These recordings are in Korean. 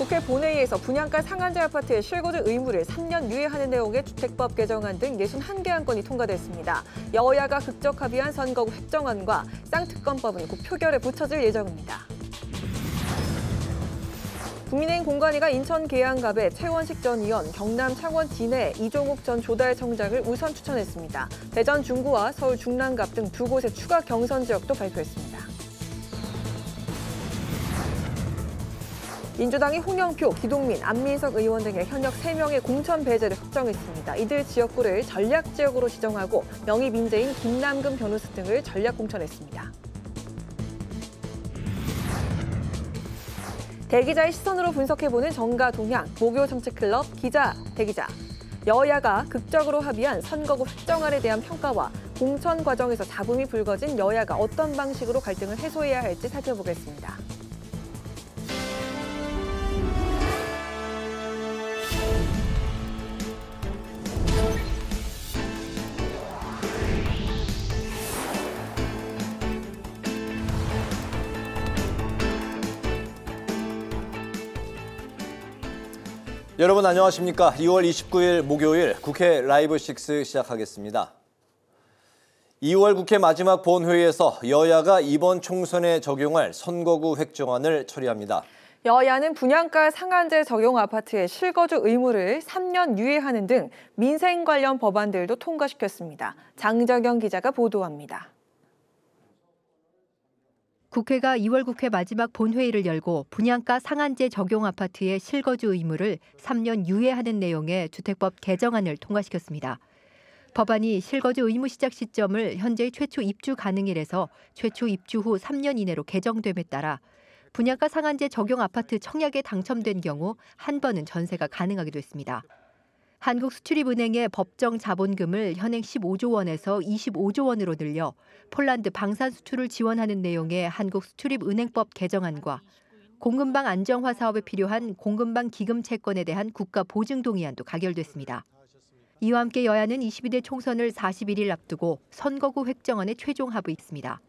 국회 본회의에서 분양가 상한제 아파트의 실거주 의무를 3년 유예하는 내용의 주택법 개정안 등 61개 안건이 통과됐습니다. 여야가 극적 합의한 선거구 획정안과 쌍특검법은 곧 표결에 붙여질 예정입니다. 국민의힘 공관위가 인천 계양갑의 최원식 전 의원, 경남 창원 진해 이종욱 전 조달청장을 우선 추천했습니다. 대전 중구와 서울 중랑갑 등 두 곳의 추가 경선 지역도 발표했습니다. 민주당이 홍영표, 기동민, 안민석 의원 등의 현역 3명의 공천 배제를 확정했습니다. 이들 지역구를 전략지역으로 지정하고 영입 인재인 김남근 변호사 등을 전략 공천했습니다. 대기자의 시선으로 분석해보는 정가 동향, 목요 정치클럽 기자, 대기자. 여야가 극적으로 합의한 선거구 획정안에 대한 평가와 공천 과정에서 잡음이 불거진 여야가 어떤 방식으로 갈등을 해소해야 할지 살펴보겠습니다. 여러분 안녕하십니까? 2월 29일 목요일 국회 라이브 6 시작하겠습니다. 2월 국회 마지막 본회의에서 여야가 이번 총선에 적용할 선거구 획정안을 처리합니다. 여야는 분양가 상한제 적용 아파트의 실거주 의무를 3년 유예하는 등 민생 관련 법안들도 통과시켰습니다. 장정영 기자가 보도합니다. 국회가 2월 국회 마지막 본회의를 열고 분양가 상한제 적용 아파트의 실거주 의무를 3년 유예하는 내용의 주택법 개정안을 통과시켰습니다. 법안이 실거주 의무 시작 시점을 현재의 최초 입주 가능일에서 최초 입주 후 3년 이내로 개정됨에 따라 분양가 상한제 적용 아파트 청약에 당첨된 경우 한 번은 전세가 가능하게 됐습니다. 한국수출입은행의 법정 자본금을 현행 15조 원에서 25조 원으로 늘려 폴란드 방산 수출을 지원하는 내용의 한국수출입은행법 개정안과 공급망 안정화 사업에 필요한 공급망 기금 채권에 대한 국가 보증 동의안도 가결됐습니다. 이와 함께 여야는 22대 총선을 41일 앞두고 선거구 획정안에 최종 합의했습니다.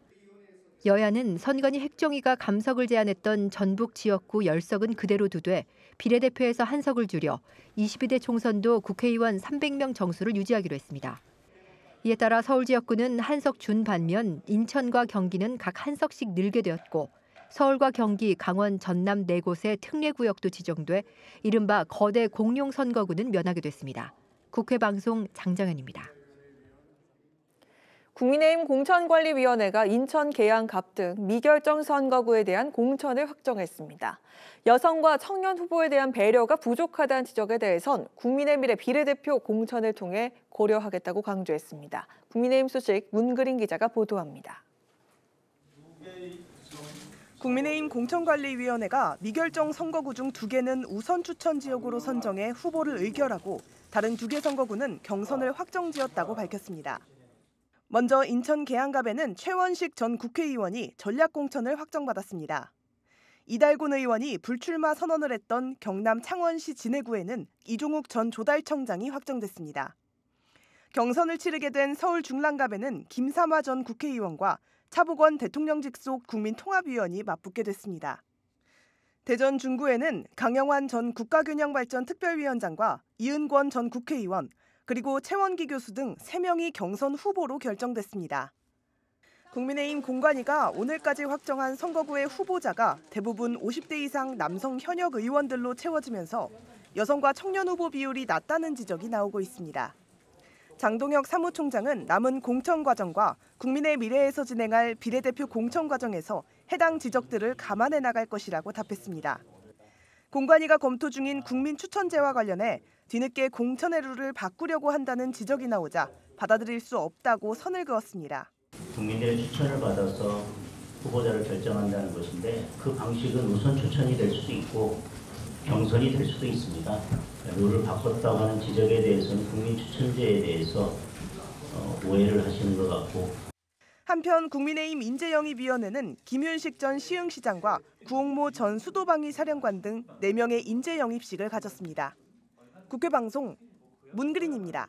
여야는 선관위 획정위가 감석을 제안했던 전북 지역구 10석은 그대로 두되 비례대표에서 한 석을 줄여 22대 총선도 국회의원 300명 정수를 유지하기로 했습니다. 이에 따라 서울 지역구는 한 석 준 반면 인천과 경기는 각 한 석씩 늘게 되었고 서울과 경기, 강원, 전남 4곳의 특례구역도 지정돼 이른바 거대 공용 선거구는 면하게 됐습니다. 국회방송 장정현입니다. 국민의힘 공천관리위원회가 인천 계양갑 등 미결정 선거구에 대한 공천을 확정했습니다. 여성과 청년 후보에 대한 배려가 부족하다는 지적에 대해선 국민의 미래 비례대표 공천을 통해 고려하겠다고 강조했습니다. 국민의힘 소식 문그린 기자가 보도합니다. 국민의힘 공천관리위원회가 미결정 선거구 중 2개는 우선 추천 지역으로 선정해 후보를 의결하고 다른 2개 선거구는 경선을 확정지었다고 밝혔습니다. 먼저 인천 계양갑에는 최원식 전 국회의원이 전략공천을 확정받았습니다. 이달곤 의원이 불출마 선언을 했던 경남 창원시 진해구에는 이종욱 전 조달청장이 확정됐습니다. 경선을 치르게 된 서울 중랑갑에는 김삼화 전 국회의원과 차복원 대통령 직속 국민통합위원이 맞붙게 됐습니다. 대전 중구에는 강영환 전 국가균형발전특별위원장과 이은권 전 국회의원, 그리고 최원기 교수 등 3명이 경선 후보로 결정됐습니다. 국민의힘 공관위가 오늘까지 확정한 선거구의 후보자가 대부분 50대 이상 남성 현역 의원들로 채워지면서 여성과 청년 후보 비율이 낮다는 지적이 나오고 있습니다. 장동혁 사무총장은 남은 공천 과정과 국민의 미래에서 진행할 비례대표 공천 과정에서 해당 지적들을 감안해 나갈 것이라고 답했습니다. 공관위가 검토 중인 국민 추천제와 관련해 뒤늦게 공천의 룰을 바꾸려고 한다는 지적이 나오자 받아들일 수 없다고 선을 그었습니다. 국민들의 추천을 받아서 후보자를 결정한다는 것인데 그 방식은 우선 추천이 될 수도 있고 경선이 될 수도 있습니다. 룰을 바꿨다고 하는 지적에 대해서는 국민 추천제에 대해서 오해를 하시는 것 같고. 한편 국민의힘 인재영입위원회는 김윤식 전 시흥시장과 구홍모 전 수도방위 사령관 등 4명의 인재 영입식을 가졌습니다. 국회방송 문그린입니다.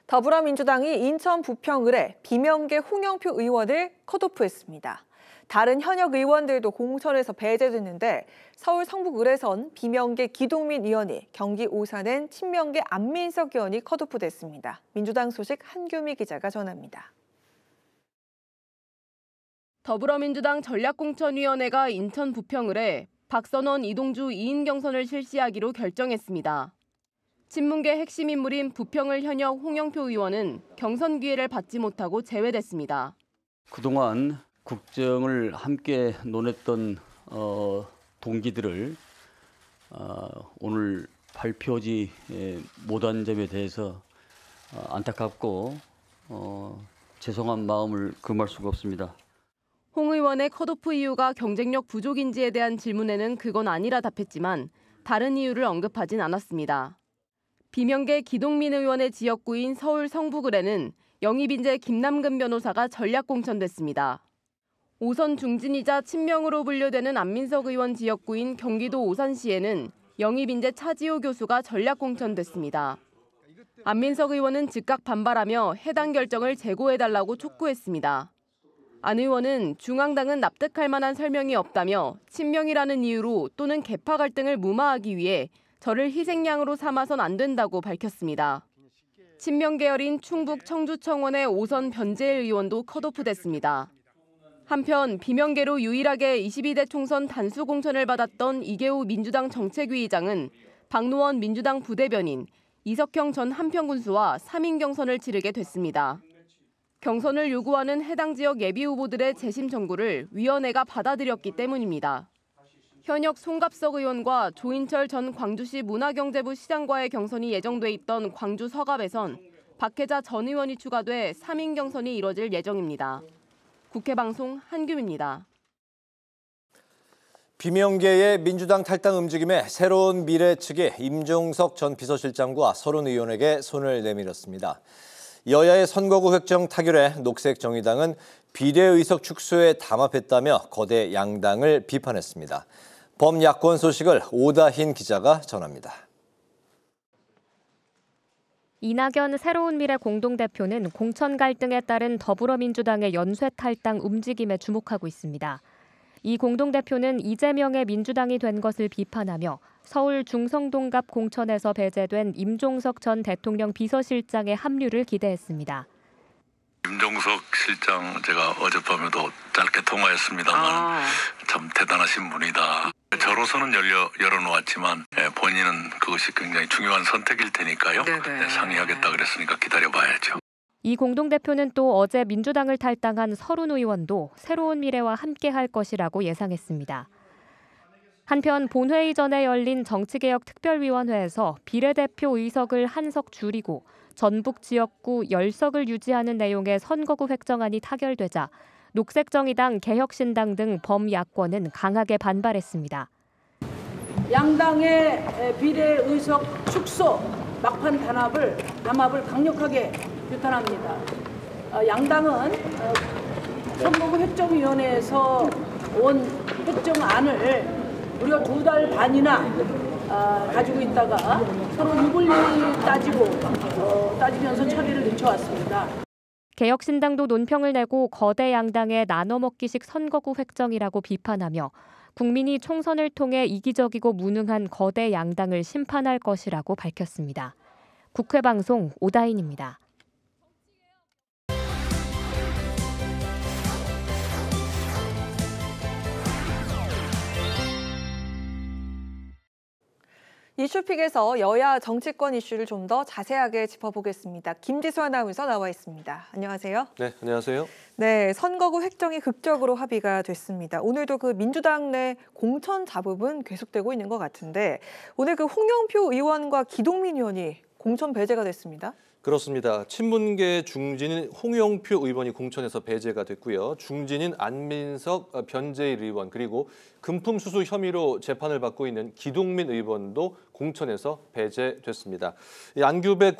더불어민주당이 인천 부평을에 비명계 홍영표 의원을 컷오프했습니다. 다른 현역 의원들도 공천에서 배제됐는데 서울 성북을에선 비명계 기동민 의원이, 경기 오산엔 친명계 안민석 의원이 컷오프됐습니다. 민주당 소식 한규미 기자가 전합니다. 더불어민주당 전략공천위원회가 인천 부평을에 박선원, 이동주 2인 경선을 실시하기로 결정했습니다. 친문계 핵심 인물인 부평을 현역 홍영표 의원은 경선 기회를 받지 못하고 제외됐습니다. 그동안 국정을 함께 논했던 동기들을 오늘 발표하지 못한 점에 대해서 안타깝고 죄송한 마음을 금할 수가 없습니다. 홍 의원의 컷오프 이유가 경쟁력 부족인지에 대한 질문에는 그건 아니라 답했지만 다른 이유를 언급하진 않았습니다. 비명계 기동민 의원의 지역구인 서울 성북을에는 영입인재 김남근 변호사가 전략 공천됐습니다. 오선 중진이자 친명으로 분류되는 안민석 의원 지역구인 경기도 오산시에는 영입인재 차지호 교수가 전략 공천됐습니다. 안민석 의원은 즉각 반발하며 해당 결정을 재고해달라고 촉구했습니다. 안 의원은 중앙당은 납득할 만한 설명이 없다며 친명이라는 이유로 또는 계파 갈등을 무마하기 위해 저를 희생양으로 삼아선 안 된다고 밝혔습니다. 친명 계열인 충북 청주청원의 오선 변재일 의원도 컷오프됐습니다. 한편 비명계로 유일하게 22대 총선 단수 공천을 받았던 이계호 민주당 정책위의장은 박노원 민주당 부대변인, 이석형 전 한평군수와 3인 경선을 치르게 됐습니다. 경선을 요구하는 해당 지역 예비 후보들의 재심 청구를 위원회가 받아들였기 때문입니다. 현역 송갑석 의원과 조인철 전 광주시 문화경제부 시장과의 경선이 예정돼 있던 광주 서갑에선 박혜자 전 의원이 추가돼 3인 경선이 이뤄질 예정입니다. 국회방송 한규미입니다. 비명계의 민주당 탈당 움직임에 새로운 미래 측이 임종석 전 비서실장과 서른 의원에게 손을 내밀었습니다. 여야의 선거구 획정 타결에 녹색정의당은 비례의석 축소에 담합했다며 거대 양당을 비판했습니다. 범야권 소식을 오다힌 기자가 전합니다. 이낙연 새로운미래 공동대표는 공천 갈등에 따른 더불어민주당의 연쇄 탈당 움직임에 주목하고 있습니다. 이 공동대표는 이재명의 민주당이 된 것을 비판하며 서울 중성동갑 공천에서 배제된 임종석 전 대통령 비서실장의 합류를 기대했습니다. 임종석 실장 제가 어젯밤에도 짧게 통화했습니다만 참 대단하신 분이다. 저로서는 열어놓았지만 본인은 그것이 굉장히 중요한 선택일 테니까요. 상의하겠다 그랬으니까 기다려봐야죠. 이 공동대표는 또 어제 민주당을 탈당한 서른 의원도 새로운 미래와 함께할 것이라고 예상했습니다. 한편 본회의 전에 열린 정치개혁 특별위원회에서 비례대표 의석을 한 석 줄이고 전북 지역구 10석을 유지하는 내용의 선거구 획정안이 타결되자 녹색정의당, 개혁신당 등 범야권은 강하게 반발했습니다. 양당의 비례의석 축소, 막판 담합을 강력하게 규탄합니다. 양당은 선거구 획정위원회에서 온 획정안을 무려 2달 반이나 가지고 있다가 서로 유불리 따지면서 처리를 늦춰왔습니다. 개혁신당도 논평을 내고 거대 양당의 나눠먹기식 선거구 획정이라고 비판하며 국민이 총선을 통해 이기적이고 무능한 거대 양당을 심판할 것이라고 밝혔습니다. 국회방송 오다인입니다. 이슈픽에서 여야 정치권 이슈를 좀 더 자세하게 짚어보겠습니다. 김지수 아나운서 나와 있습니다. 안녕하세요. 네, 안녕하세요. 네, 선거구 획정이 극적으로 합의가 됐습니다. 오늘도 그 민주당 내 공천 잡음은 계속되고 있는 것 같은데 오늘 그 홍영표 의원과 기동민 의원이 공천 배제가 됐습니다. 그렇습니다. 친문계 중진인 홍영표 의원이 공천에서 배제가 됐고요. 중진인 안민석, 변재일 의원 그리고 금품 수수 혐의로 재판을 받고 있는 기동민 의원도 공천에서 배제됐습니다. 안규백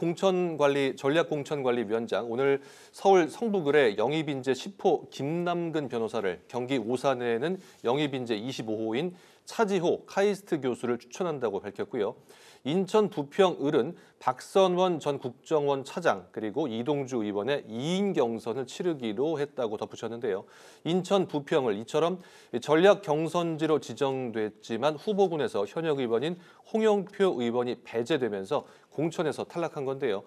전략공천관리위원장 오늘 서울 성북을에 영입인재 10호 김남근 변호사를, 경기 오산에는 영입인재 25호인 차지호 카이스트 교수를 추천한다고 밝혔고요. 인천 부평 을은 박선원 전 국정원 차장 그리고 이동주 의원의 2인 경선을 치르기로 했다고 덧붙였는데요. 인천 부평을 이처럼 전략 경선지로 지정됐지만 후보군에서 현역 의원인 홍영표 의원이 배제되면서 공천에서 탈락한 건데요.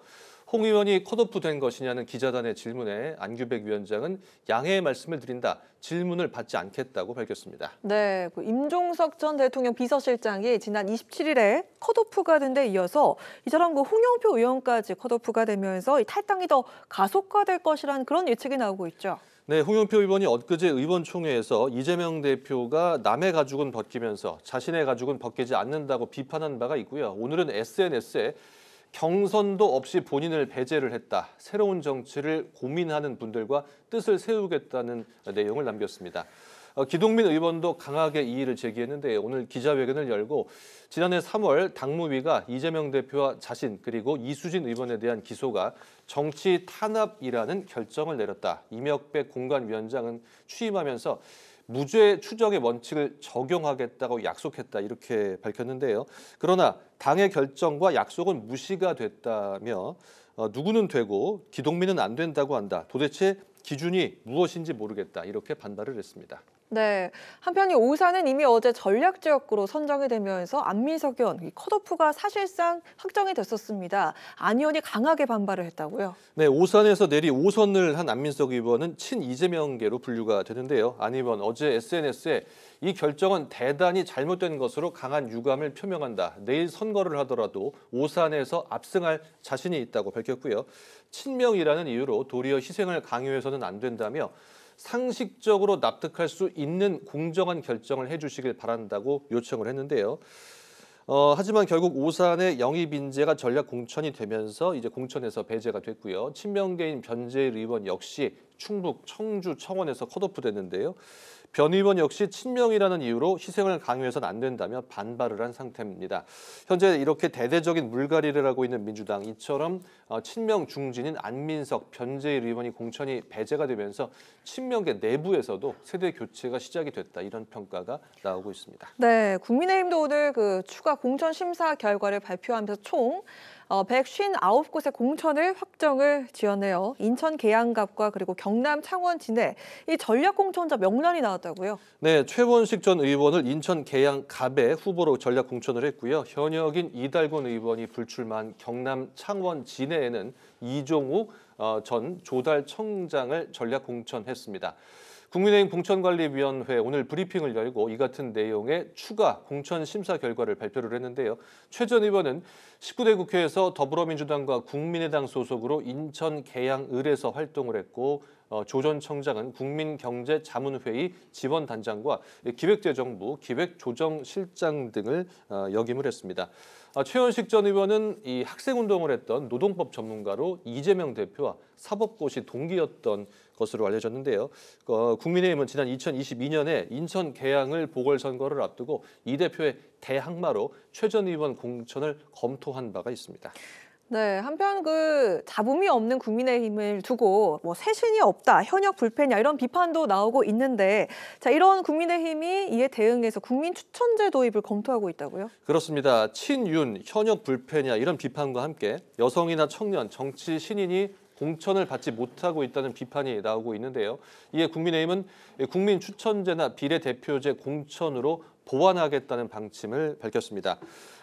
홍 의원이 컷오프된 것이냐는 기자단의 질문에 안규백 위원장은 양해의 말씀을 드린다. 질문을 받지 않겠다고 밝혔습니다. 네, 임종석 전 대통령 비서실장이 지난 27일에 컷오프가 된 데 이어서 이처럼 홍영표 의원까지 컷오프가 되면서 이 탈당이 더 가속화될 것이라는 그런 예측이 나오고 있죠. 네, 홍영표 의원이 엊그제 의원총회에서 이재명 대표가 남의 가죽은 벗기면서 자신의 가죽은 벗기지 않는다고 비판한 바가 있고요. 오늘은 SNS에 경선도 없이 본인을 배제를 했다. 새로운 정치를 고민하는 분들과 뜻을 세우겠다는 내용을 남겼습니다. 기동민 의원도 강하게 이의를 제기했는데 오늘 기자회견을 열고 지난해 3월 당무위가 이재명 대표와 자신 그리고 이수진 의원에 대한 기소가 정치 탄압이라는 결정을 내렸다. 이명백 공관위원장은 취임하면서 무죄 추정의 원칙을 적용하겠다고 약속했다 이렇게 밝혔는데요. 그러나 당의 결정과 약속은 무시가 됐다며 누구는 되고 기동민은 안 된다고 한다. 도대체 기준이 무엇인지 모르겠다 이렇게 반발을 했습니다. 네, 한편 이 오산은 이미 어제 전략지역구로 선정이 되면서 안민석 의원 컷오프가 사실상 확정이 됐었습니다. 안 의원이 강하게 반발을 했다고요? 네, 오산에서 내리 5선을 한 안민석 의원은 친 이재명계로 분류가 되는데요. 안 의원 어제 SNS에 이 결정은 대단히 잘못된 것으로 강한 유감을 표명한다. 내일 선거를 하더라도 오산에서 압승할 자신이 있다고 밝혔고요. 친명이라는 이유로 도리어 희생을 강요해서는 안 된다며 상식적으로 납득할 수 있는 공정한 결정을 해주시길 바란다고 요청을 했는데요. 하지만 결국 오산의 영입 인재가 전략 공천이 되면서 이제 공천에서 배제가 됐고요. 친명계인 변재일 의원 역시 충북, 청주, 청원에서 컷오프됐는데요. 변 의원 역시 친명이라는 이유로 희생을 강요해서는 안 된다며 반발을 한 상태입니다. 현재 이렇게 대대적인 물갈이를 하고 있는 민주당 이처럼 친명 중진인 안민석, 변재일 의원이 공천이 배제가 되면서 친명계 내부에서도 세대 교체가 시작이 됐다 이런 평가가 나오고 있습니다. 네, 국민의힘도 오늘 추가 공천 심사 결과를 발표하면서 총 159곳의 공천을 확정을 지었네요. 인천 계양갑과 그리고 경남 창원 진해 이 전략 공천자 명단이 나왔다고요? 네, 최원식 전 의원을 인천 계양갑의 후보로 전략 공천을 했고요. 현역인 이달곤 의원이 불출마한 경남 창원 진해에는 이종욱 전 조달청장을 전략 공천했습니다. 국민의힘 공천관리위원회 오늘 브리핑을 열고 이 같은 내용의 추가 공천 심사 결과를 발표를 했는데요. 최 전 의원은 19대 국회에서 더불어민주당과 국민의당 소속으로 인천 계양을에서 활동을 했고 조 전 청장은 국민경제자문회의 지원단장과 기획재정부 기획조정실장 등을 역임을 했습니다. 최원식 전 의원은 이 학생운동을 했던 노동법 전문가로 이재명 대표와 사법고시 동기였던 것으로 알려졌는데요. 국민의힘은 지난 2022년에 인천 계양을 보궐선거를 앞두고 이 대표의 대항마로 최 전 의원 공천을 검토한 바가 있습니다. 네, 한편 잡음이 없는 국민의힘을 두고 쇄신이 없다, 현역 불패냐 이런 비판도 나오고 있는데 자, 이런 국민의힘이 이에 대응해서 국민 추천제 도입을 검토하고 있다고요? 그렇습니다. 친윤, 현역 불패냐 이런 비판과 함께 여성이나 청년, 정치 신인이 공천을 받지 못하고 있다는 비판이 나오고 있는데요. 이에 국민의힘은 국민 추천제나 비례대표제 공천으로 보완하겠다는 방침을 밝혔습니다.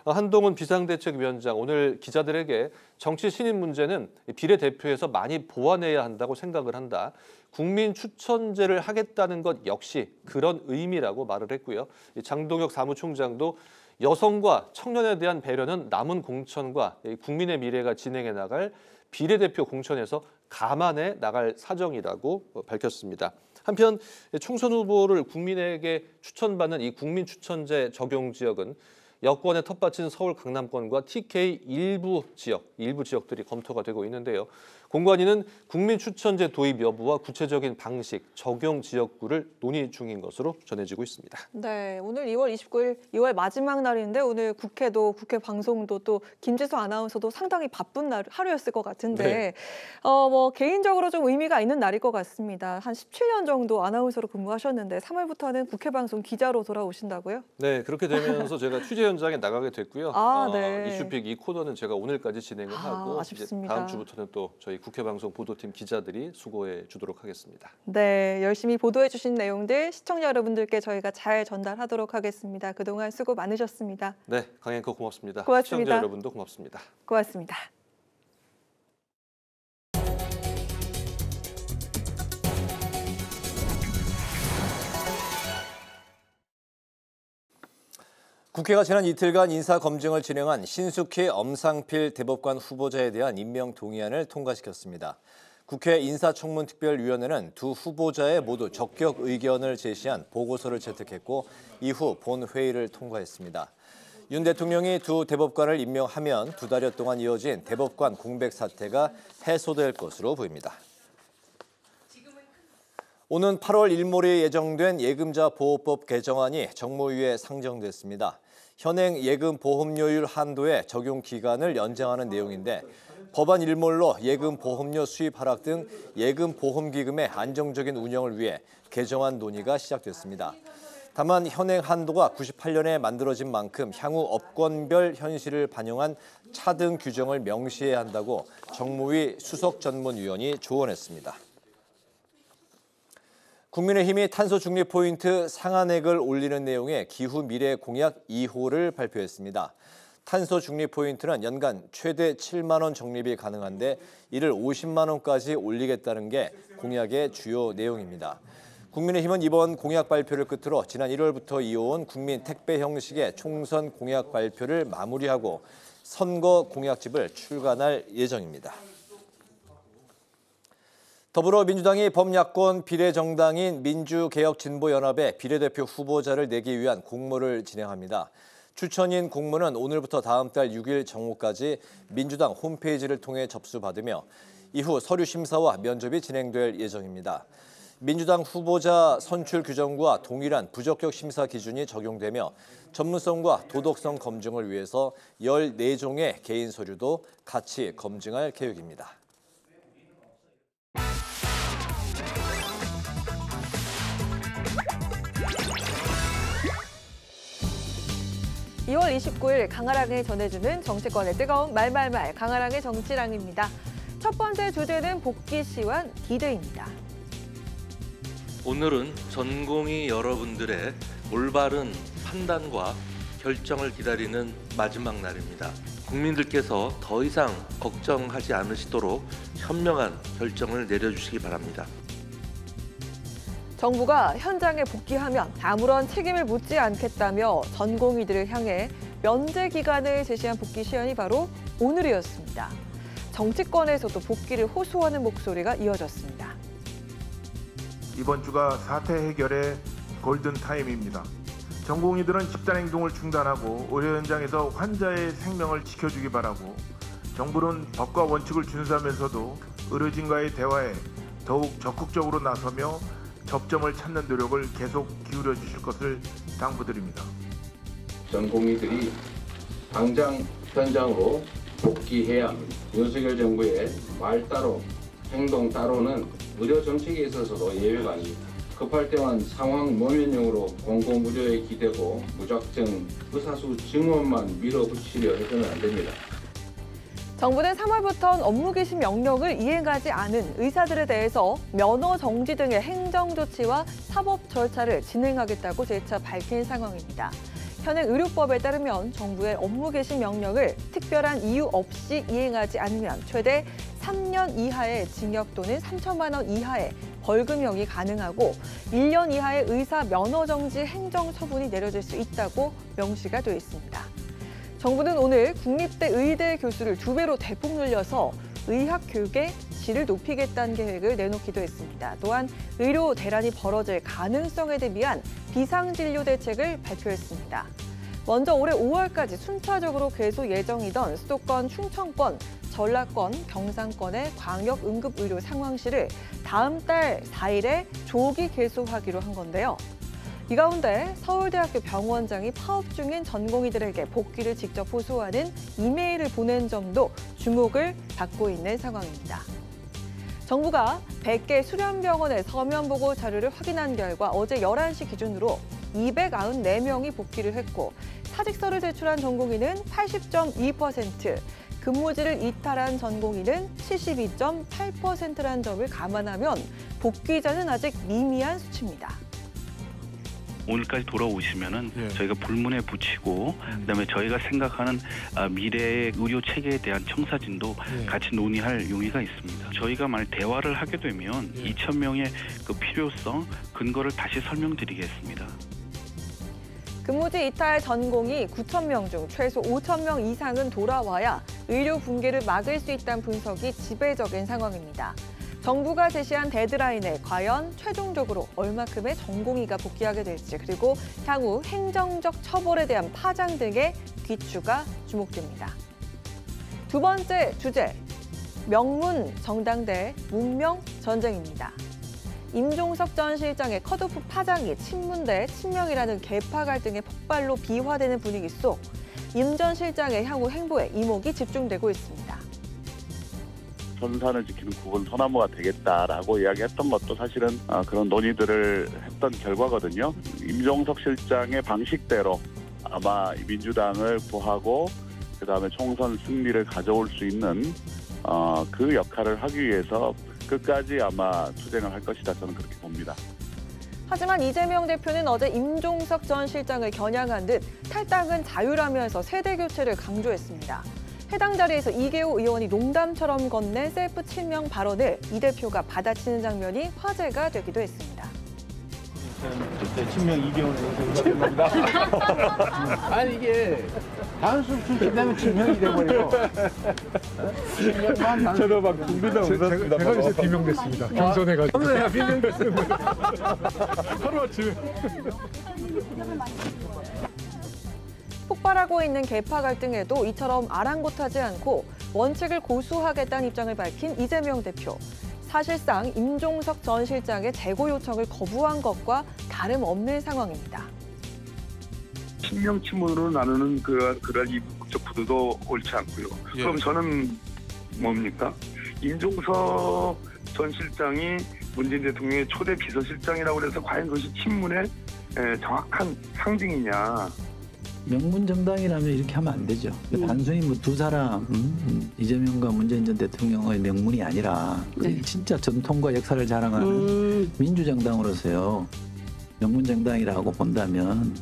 한동훈 비상대책위원장 오늘 기자들에게 정치 신인 문제는 비례대표에서 많이 보완해야 한다고 생각을 한다. 국민 추천제를 하겠다는 것 역시 그런 의미라고 말을 했고요. 장동혁 사무총장도 여성과 청년에 대한 배려는 남은 공천과 국민의 미래가 진행해 나갈 비례대표 공천에서 감안해 나갈 사정이라고 밝혔습니다. 한편 총선 후보를 국민에게 추천받는 이 국민 추천제 적용 지역은 여권의 텃밭인 서울 강남권과 TK 일부 지역들이 검토가 되고 있는데요. 공관위는 국민추천제 도입 여부와 구체적인 방식, 적용 지역구를 논의 중인 것으로 전해지고 있습니다. 네, 오늘 2월 29일 2월 마지막 날인데 오늘 국회도 국회 방송도 또 김지수 아나운서도 상당히 바쁜 하루였을 것 같은데 네. 개인적으로 좀 의미가 있는 날일 것 같습니다. 한 17년 정도 아나운서로 근무하셨는데 3월부터는 국회 방송 기자로 돌아오신다고요? 네, 그렇게 되면서 제가 취재 현장에 나가게 됐고요. 네. 이슈픽 이 코너는 제가 오늘까지 진행을 하고 아쉽습니다. 이제 다음 주부터는 또 저희 국회 방송 보도팀 기자들이 수고해 주도록 하겠습니다. 네, 열심히 보도해 주신 내용들 시청자 여러분들께 저희가 잘 전달하도록 하겠습니다. 그동안 수고 많으셨습니다. 네, 강 앵커 고맙습니다. 고맙습니다. 시청자 여러분도 고맙습니다. 고맙습니다. 국회가 지난 이틀간 인사검증을 진행한 신숙희 엄상필 대법관 후보자에 대한 임명 동의안을 통과시켰습니다. 국회 인사청문특별위원회는 두 후보자의 모두 적격 의견을 제시한 보고서를 채택했고 이후 본회의를 통과했습니다. 윤 대통령이 두 대법관을 임명하면 두 달여 동안 이어진 대법관 공백 사태가 해소될 것으로 보입니다. 오는 8월 일몰이 예정된 예금자 보호법 개정안이 정무위에 상정됐습니다. 현행 예금 보험료율 한도의 적용 기간을 연장하는 내용인데 법안 일몰로 예금 보험료 수입 하락 등 예금 보험기금의 안정적인 운영을 위해 개정안 논의가 시작됐습니다. 다만 현행 한도가 98년에 만들어진 만큼 향후 업권별 현실을 반영한 차등 규정을 명시해야 한다고 정무위 수석전문위원이 조언했습니다. 국민의힘이 탄소 중립 포인트 상한액을 올리는 내용의 기후 미래 공약 2호를 발표했습니다. 탄소 중립 포인트는 연간 최대 7만 원 적립이 가능한데 이를 50만 원까지 올리겠다는 게 공약의 주요 내용입니다. 국민의힘은 이번 공약 발표를 끝으로 지난 1월부터 이어온 국민 택배 형식의 총선 공약 발표를 마무리하고 선거 공약집을 출간할 예정입니다. 더불어민주당이 범야권 비례정당인 민주개혁진보연합의 비례대표 후보자를 내기 위한 공모를 진행합니다. 추천인 공모는 오늘부터 다음 달 6일 정오까지 민주당 홈페이지를 통해 접수받으며 이후 서류 심사와 면접이 진행될 예정입니다. 민주당 후보자 선출 규정과 동일한 부적격 심사 기준이 적용되며 전문성과 도덕성 검증을 위해서 14종의 개인 서류도 같이 검증할 계획입니다. 2월 29일 강아랑이 전해주는 정치권의 뜨거운 말말말 강아랑의 정치랑입니다. 첫 번째 주제는 복귀 시환 D-Day입니다. 오늘은 전공의 여러분들의 올바른 판단과 결정을 기다리는 마지막 날입니다. 국민들께서 더 이상 걱정하지 않으시도록 현명한 결정을 내려주시기 바랍니다. 정부가 현장에 복귀하면 아무런 책임을 묻지 않겠다며 전공의들을 향해 면제 기간을 제시한 복귀 시한이 바로 오늘이었습니다. 정치권에서도 복귀를 호소하는 목소리가 이어졌습니다. 이번 주가 사태 해결의 골든타임입니다. 전공의들은 집단행동을 중단하고 의료 현장에서 환자의 생명을 지켜주기 바라고 정부는 법과 원칙을 준수하면서도 의료진과의 대화에 더욱 적극적으로 나서며 접점을 찾는 노력을 계속 기울여 주실 것을 당부드립니다. 전공의들이 당장 현장으로 복귀해야 합니다. 윤석열 정부의 말 따로 행동 따로는 의료 정책에 있어서도 예외가 아닙니다. 급할 때만 상황 모면용으로 공공의료에 기대고 무작정 의사수 증원만 밀어붙이려 해서는 안 됩니다. 정부는 3월부터 업무 개시 명령을 이행하지 않은 의사들에 대해서 면허 정지 등의 행정 조치와 사법 절차를 진행하겠다고 재차 밝힌 상황입니다. 현행 의료법에 따르면 정부의 업무 개시 명령을 특별한 이유 없이 이행하지 않으면 최대 3년 이하의 징역 또는 3천만 원 이하의 벌금형이 가능하고 1년 이하의 의사 면허 정지 행정 처분이 내려질 수 있다고 명시가 되어 있습니다. 정부는 오늘 국립대 의대 교수를 2배로 대폭 늘려서 의학 교육의 질을 높이겠다는 계획을 내놓기도 했습니다. 또한 의료 대란이 벌어질 가능성에 대비한 비상진료 대책을 발표했습니다. 먼저 올해 5월까지 순차적으로 개소 예정이던 수도권, 충청권, 전라권, 경상권의 광역응급의료 상황실을 다음 달 4일에 조기 개소하기로 한 건데요. 이 가운데 서울대학교 병원장이 파업 중인 전공의들에게 복귀를 직접 호소하는 이메일을 보낸 점도 주목을 받고 있는 상황입니다. 정부가 100개 수련병원의 서면 보고 자료를 확인한 결과 어제 11시 기준으로 294명이 복귀를 했고 사직서를 제출한 전공의는 80.2%, 근무지를 이탈한 전공의는 72.8%라는 점을 감안하면 복귀자는 아직 미미한 수치입니다. 오늘까지 돌아오시면은 저희가 불문에 붙이고 그다음에 저희가 생각하는 미래의 의료 체계에 대한 청사진도 같이 논의할 용의가 있습니다. 저희가 만약 대화를 하게 되면 2,000명의 그 필요성, 근거를 다시 설명드리겠습니다. 근무지 이탈 전공이 9,000명 중 최소 5,000명 이상은 돌아와야 의료 붕괴를 막을 수 있다는 분석이 지배적인 상황입니다. 정부가 제시한 데드라인에 과연 최종적으로 얼마큼의 전공의가 복귀하게 될지, 그리고 향후 행정적 처벌에 대한 파장 등의 귀추가 주목됩니다. 두 번째 주제, 명문 정당대 문명 전쟁입니다. 임종석 전 실장의 컷오프 파장이 친문 대 친명이라는 계파 갈등의 폭발로 비화되는 분위기 속 임 전 실장의 향후 행보에 이목이 집중되고 있습니다. 선산을 지키는 국은 소나무가 되겠다라고 이야기했던 것도 사실은 그런 논의들을 했던 결과거든요. 임종석 실장의 방식대로 아마 민주당을 구하고 그다음에 총선 승리를 가져올 수 있는 그 역할을 하기 위해서 끝까지 아마 투쟁을 할 것이다, 저는 그렇게 봅니다. 하지만 이재명 대표는 어제 임종석 전 실장을 겨냥한 듯 탈당은 자유라면서 세대 교체를 강조했습니다. 해당 자리에서 이계호 의원이 농담처럼 건넨 셀프 친명 발언을 이 대표가 받아치는 장면이 화제가 되기도 했습니다. 친명 이계호 생각합니다. 아니 이게 단순 출신되면 친명이 돼버리고. 저도 막 국민당 웃었습니다. 제가 요새 비명됐습니다. 경선해가지고. 내가 비명됐습니다. 하루 아침에. 폭발하고 있는 계파 갈등에도 이처럼 아랑곳하지 않고 원칙을 고수하겠다는 입장을 밝힌 이재명 대표. 사실상 임종석 전 실장의 재고 요청을 거부한 것과 다름없는 상황입니다. 친명 친문으로 나누는 그런 이국적 구도도 옳지 않고요. 그럼 저는 뭡니까? 임종석 전 실장이 문재인 대통령의 초대 비서실장이라고 해서 과연 그것이 친문의 정확한 상징이냐. 명문 정당이라면 이렇게 하면 안 되죠. 단순히 뭐 두 사람 이재명과 문재인 전 대통령의 명문이 아니라 진짜 전통과 역사를 자랑하는 민주정당으로서요. 명문 정당이라고 본다면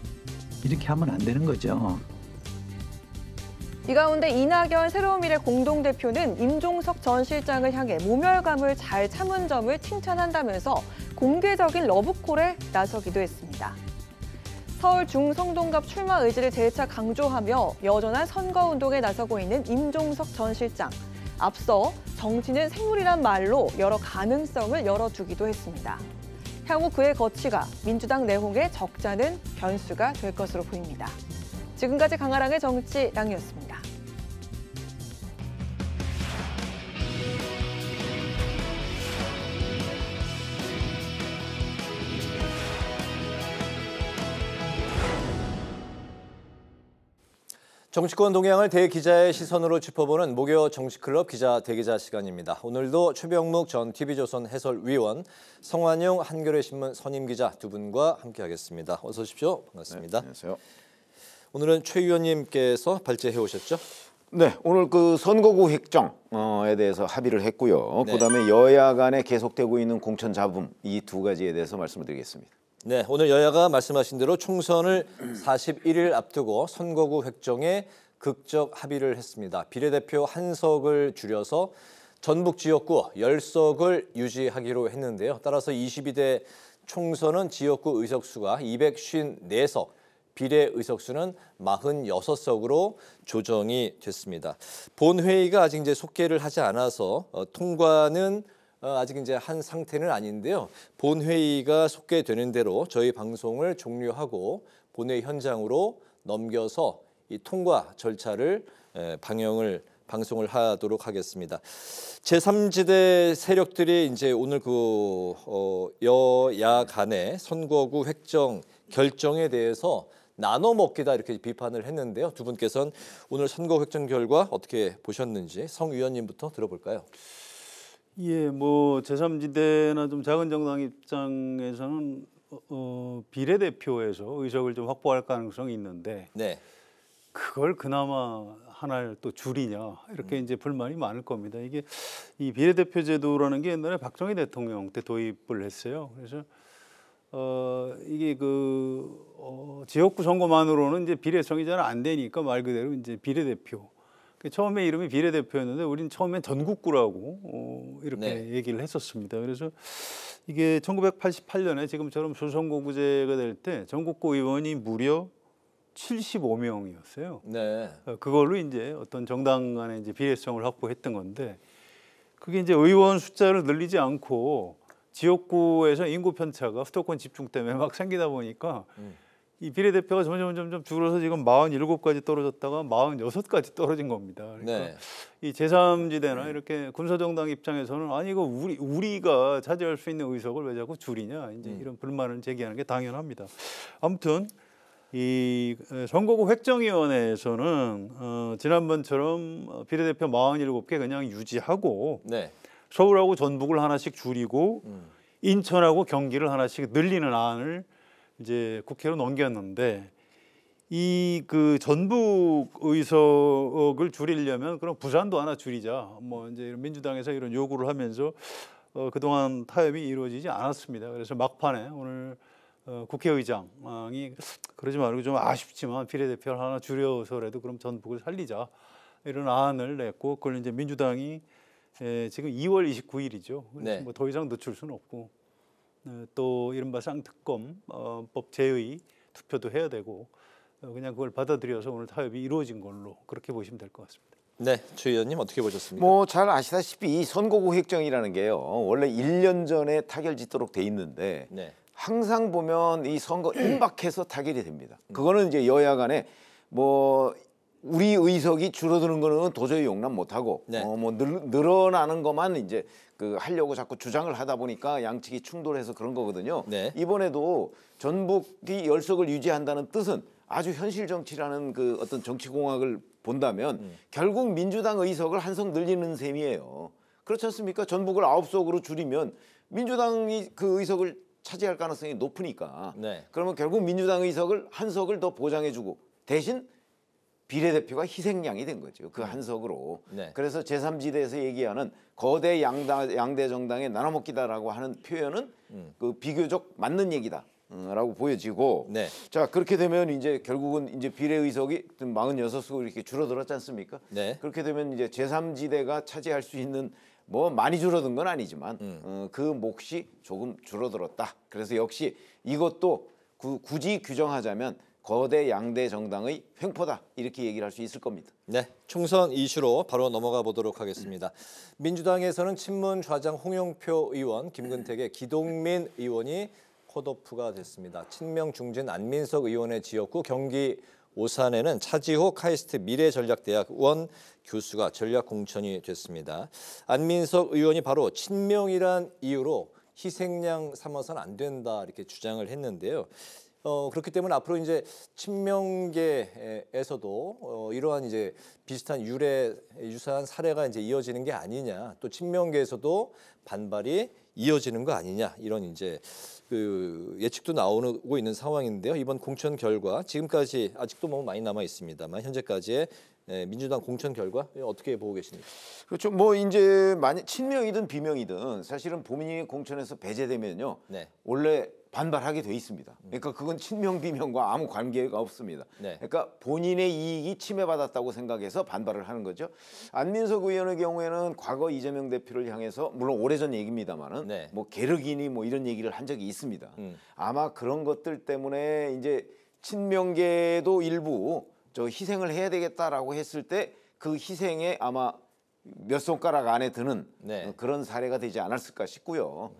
이렇게 하면 안 되는 거죠. 이 가운데 이낙연 새로운미래 공동대표는 임종석 전 실장을 향해 모멸감을 잘 참은 점을 칭찬한다면서 공개적인 러브콜에 나서기도 했습니다. 서울 중성동갑 출마 의지를 재차 강조하며 여전한 선거운동에 나서고 있는 임종석 전 실장. 앞서 정치는 생물이란 말로 여러 가능성을 열어두기도 했습니다. 향후 그의 거취가 민주당 내홍에 적잖은 변수가 될 것으로 보입니다. 지금까지 강아랑의 정치랑이었습니다. 정치권 동향을 대기자의 시선으로 짚어보는 목요 정치클럽 기자 대기자 시간입니다. 오늘도 최병묵 전 TV조선 해설위원, 성완용 한겨레신문 선임기자 두 분과 함께하겠습니다. 어서 오십시오. 반갑습니다. 네, 안녕하세요. 오늘은 최 위원님께서 발제해 오셨죠? 네, 오늘 그 선거구 획정에 대해서 합의를 했고요. 네. 그다음에 여야 간에 계속되고 있는 공천 잡음, 이 두 가지에 대해서 말씀을 드리겠습니다. 네, 오늘 여야가 말씀하신 대로 총선을 41일 앞두고 선거구 획정에 극적 합의를 했습니다. 비례대표 1석을 줄여서 전북 지역구 10석을 유지하기로 했는데요. 따라서 22대 총선은 지역구 의석수가 254석, 비례 의석수는 46석으로 조정이 됐습니다. 본회의가 아직 이제 속개를 하지 않아서 통과는 아직 이제 한 상태는 아닌데요. 본회의가 속개되는 대로 저희 방송을 종료하고 본회의 현장으로 넘겨서 이 통과 절차를 방송을 하도록 하겠습니다. 제3지대 세력들이 이제 오늘 여야 간의 선거구 획정 결정에 대해서 나눠 먹기다 이렇게 비판을 했는데요. 두 분께서는 오늘 선거 획정 결과 어떻게 보셨는지 성 의원님부터 들어볼까요? 예, 뭐 제3지대나 좀 작은 정당 입장에서는 비례대표에서 의석을 좀 확보할 가능성이 있는데 네. 그걸 그나마 하나를 또 줄이냐 이렇게 이제 불만이 많을 겁니다. 이게 이 비례대표 제도라는 게 옛날에 박정희 대통령 때 도입을 했어요. 그래서 이게 지역구 선거만으로는 이제 비례성이 잘 안 되니까 말 그대로 이제 비례대표. 처음에 이름이 비례대표였는데 우리는 처음엔 전국구라고 이렇게 얘기를 했었습니다. 그래서 이게 1988년에 지금처럼 수선거구제가 될 때 전국구 의원이 무려 75명이었어요. 네. 그걸로 이제 어떤 정당 간의 이제 비례성을 확보했던 건데 그게 이제 의원 숫자를 늘리지 않고 지역구에서 인구 편차가 수도권 집중 때문에 막 생기다 보니까 이 비례대표가 점점 줄어서 지금 47까지 떨어졌다가 46까지 떨어진 겁니다. 그러니까 네. 이 제3지대나 이렇게 군소정당 입장에서는 아니 이거 우리가 차지할 수 있는 의석을 왜 자꾸 줄이냐 이제 이런 불만을 제기하는 게 당연합니다. 아무튼 이 선거구 획정위원회에서는 지난번처럼 비례대표 47개 그냥 유지하고 네. 서울하고 전북을 하나씩 줄이고 인천하고 경기를 하나씩 늘리는 안을 이제 국회로 넘겼는데 이 전북 의석을 줄이려면 그럼 부산도 하나 줄이자. 뭐 이제 민주당에서 이런 요구를 하면서 그동안 타협이 이루어지지 않았습니다. 그래서 막판에 오늘 국회의장이 그러지 말고 좀 아쉽지만 비례대표를 하나 줄여서라도 그럼 전북을 살리자 이런 안을 냈고 그걸 이제 민주당이 지금 2월 29일이죠. 네. 뭐 더 이상 늦출 수는 없고 또 이른바 쌍특검법 제의 투표도 해야 되고 그냥 그걸 받아들여서 오늘 타협이 이루어진 걸로 그렇게 보시면 될 것 같습니다. 네, 최 의원님 어떻게 보셨습니까? 뭐 잘 아시다시피 이 선거구 획정이라는 게요. 원래 1년 전에 타결짓도록 돼 있는데 네. 항상 보면 이 선거 임박해서 타결이 됩니다. 그거는 이제 여야 간에 뭐 우리 의석이 줄어드는 거는 도저히 용납 못하고 네. 뭐 늘어나는 것만 이제 하려고 자꾸 주장을 하다 보니까 양측이 충돌해서 그런 거거든요. 네. 이번에도 전북이 열석을 유지한다는 뜻은 아주 현실 정치라는 어떤 정치 공학을 본다면 결국 민주당 의석을 한 석 늘리는 셈이에요. 그렇지 않습니까? 전북을 9석으로 줄이면 민주당이 그 의석을 차지할 가능성이 높으니까 네. 그러면 결국 민주당 의석을 한 석을 더 보장해주고 대신 비례대표가 희생양이 된 거죠. 그 한 석으로. 네. 그래서 제3지대에서 얘기하는 거대 양대 정당의 나눠먹기다라고 하는 표현은 비교적 맞는 얘기다. 라고 보여지고 네. 자 그렇게 되면 이제 결국은 이제 비례 의석이 46석으로 이렇게 줄어들었지 않습니까? 네. 그렇게 되면 이제 제3지대가 차지할 수 있는 뭐 많이 줄어든 건 아니지만 그 몫이 조금 줄어들었다. 그래서 역시 이것도 굳이 규정하자면 거대 양대 정당의 횡포다 이렇게 얘기를 할 수 있을 겁니다. 네, 총선 이슈로 바로 넘어가 보도록 하겠습니다. 민주당에서는 친문 좌장 홍영표 의원, 김근택의 기동민 의원이 컷오프가 됐습니다. 친명 중진 안민석 의원의 지역구 경기 오산에는 차지호 카이스트 미래전략대학원 교수가 전략 공천이 됐습니다. 안민석 의원이 바로 친명이란 이유로 희생양 삼아서는 안 된다 이렇게 주장을 했는데요. 그렇기 때문에 앞으로 이제 친명계에서도 이러한 이제 비슷한 유사한 사례가 이제 이어지는 게 아니냐, 또 친명계에서도 반발이 이어지는 거 아니냐 이런 이제 예측도 나오고 있는 상황인데요. 이번 공천 결과 지금까지 아직도 뭐 많이 남아 있습니다만 현재까지의 민주당 공천 결과 어떻게 보고 계십니까? 그렇죠. 뭐 이제 만약 친명이든 비명이든 사실은 본인이 공천에서 배제되면요. 네. 원래 반발하게 돼 있습니다. 그러니까 그건 친명 비명과 아무 관계가 없습니다. 네. 그러니까 본인의 이익이 침해받았다고 생각해서 반발을 하는 거죠. 안민석 의원의 경우에는 과거 이재명 대표를 향해서 물론 오래전 얘기입니다만은 네. 뭐 계륵이니 뭐 이런 얘기를 한 적이 있습니다. 아마 그런 것들 때문에 이제 친명계도 일부 희생을 해야 되겠다라고 했을 때 그 희생에 아마 몇 손가락 안에 드는 네. 그런 사례가 되지 않았을까 싶고요.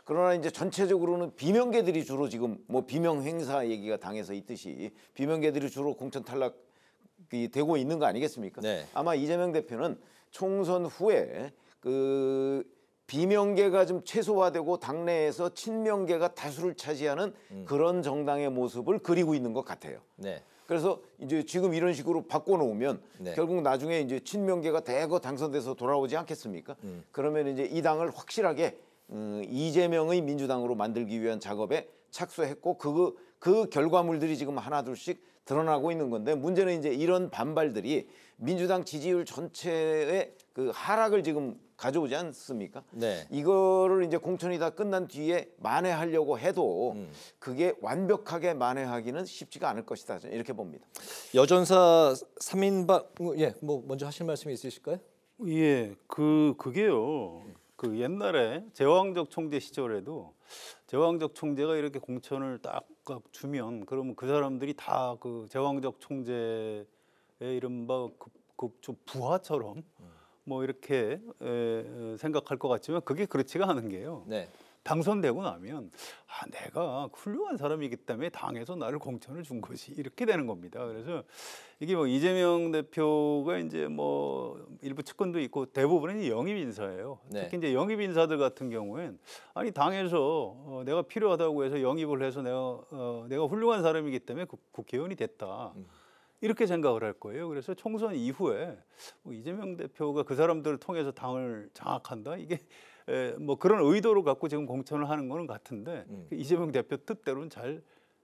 그러나 이제 전체적으로는 비명계들이 주로 지금 뭐 비명 행사 얘기가 당에서 있듯이 비명계들이 주로 공천 탈락이 되고 있는 거 아니겠습니까? 네. 아마 이재명 대표는 총선 후에 그 비명계가 좀 최소화되고 당내에서 친명계가 다수를 차지하는 그런 정당의 모습을 그리고 있는 것 같아요. 네. 그래서 이제 지금 이런 식으로 바꿔놓으면 네. 결국 나중에 이제 친명계가 대거 당선돼서 돌아오지 않겠습니까? 그러면 이제 이 당을 확실하게 이재명의 민주당으로 만들기 위한 작업에 착수했고 그 결과물들이 지금 하나둘씩 드러나고 있는 건데 문제는 이제 이런 반발들이 민주당 지지율 전체의 그 하락을 지금 가져오지 않습니까? 네. 이거를 이제 공천이 다 끝난 뒤에 만회하려고 해도 그게 완벽하게 만회하기는 쉽지가 않을 것이다. 저는 이렇게 봅니다. 여전사 3인방 예, 뭐 먼저 하실 말씀이 있으실까요? 예, 그게요. 그 옛날에 제왕적 총재 시절에도 제왕적 총재가 이렇게 공천을 딱 주면 그러면 그 사람들이 다 그 제왕적 총재의 이른바 좀 부하처럼 뭐 이렇게 생각할 것 같지만 그게 그렇지가 않은 게요. 네. 당선되고 나면 내가 훌륭한 사람이기 때문에 당에서 나를 공천을 준 것이 이렇게 되는 겁니다. 그래서 이게 뭐 이재명 대표가 이제 뭐 일부 측근도 있고 대부분은 영입 인사예요. 네. 특히 이제 영입 인사들 같은 경우엔 아니 당에서 내가 필요하다고 해서 영입을 해서 내가 훌륭한 사람이기 때문에 국회의원이 됐다. 이렇게 생각을 할 거예요. 그래서 총선 이후에 뭐 이재명 대표가 그 사람들을 통해서 당을 장악한다. 이게 뭐 그런 의도를 갖고 지금 공천을 하는 거는 같은데 이재명 대표 뜻대로는 잘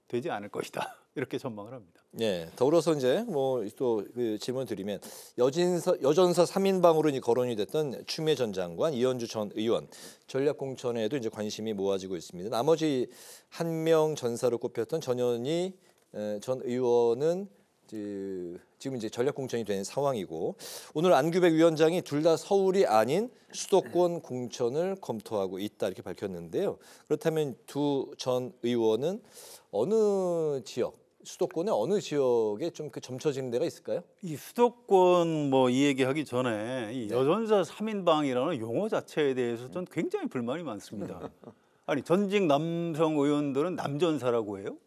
되지 않을 것이다. 이렇게 전망을 합니다. 네, 더불어서 이제 뭐 또 그 질문 드리면 여전사 3인방으로 이제 거론이 됐던 추미애 전 장관, 이현주 전 의원 전략 공천에도 이제 관심이 모아지고 있습니다. 나머지 한 명 전사로 꼽혔던 전현희 전 의원은 지금 이제 전략 공천이 되는 상황이고 오늘 안규백 위원장이 둘 다 서울이 아닌 수도권 공천을 검토하고 있다 이렇게 밝혔는데요. 그렇다면 두 전 의원은 어느 지역, 수도권의 어느 지역에 좀 그 점쳐지는 데가 있을까요? 이 수도권 뭐 이 얘기하기 전에 이 여전사 3인방이라는 용어 자체에 대해서 전 굉장히 불만이 많습니다. 아니 전직 남성 의원들은 남전사라고 해요?